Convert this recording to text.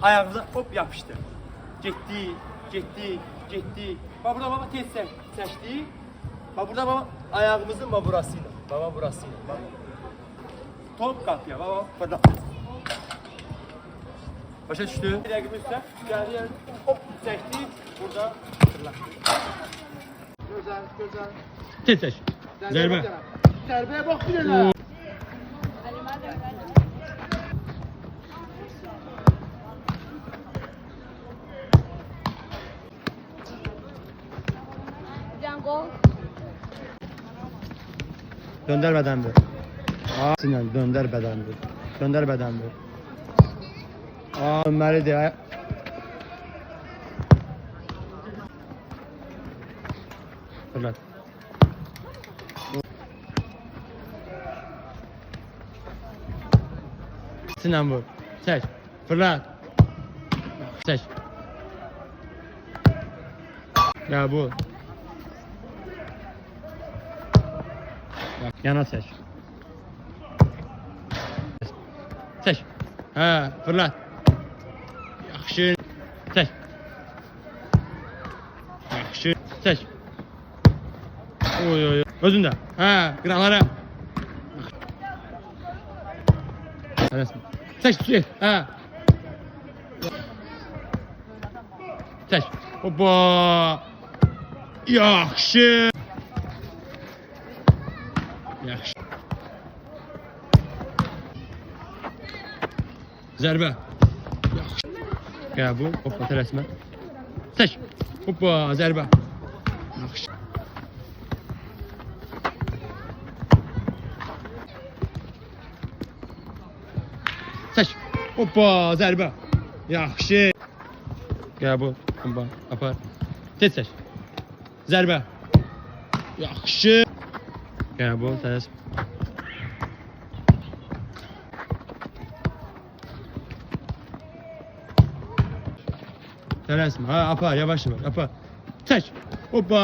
ayağımıza hop yapıştı. Getdi, getdi, getdi. Bak burada baba tez seçti. Bak burada baba ayağımızın burasıyla. Baba burasıyla. Bak. Top kapıya baba burada. Başa düştü. Ayağımız üstüne geldi yani hop seçti. Burada fırlattı. Güzel, güzel. Tez seç. Zərbe. Zərbeye bak bir elə. Gol. Döndər bədəndir. Sinən döndər bədəndir. Döndər bədəndir. Dönməlidir. Fırlat. Sinən vur. Çək. Fırlat. Çək. Ya bu. Yana çək. Çək. Hə, fırlat. Yaxşı. Çək. Yaxşı. Çək. Oy oy. Özündə. Hə, qıralara. Rəsmi. Çək, çək. Hə. Çək. Hoppa. Yaxşı. Yaxşı. Zərbə. Yaxşı. Qəbul. Hoppa tələsmə. Çək. Hoppa zərbə. Yaxşı. Çək. Hoppa zərbə. Yaxşı. Qəbul. Hoppa apar. Tez çək. Zərbə. Yaxşı. Qəbul tələsmə. Tələsmə. Ha, apar, yavaş yavaş, apar. Çək. Hoppa.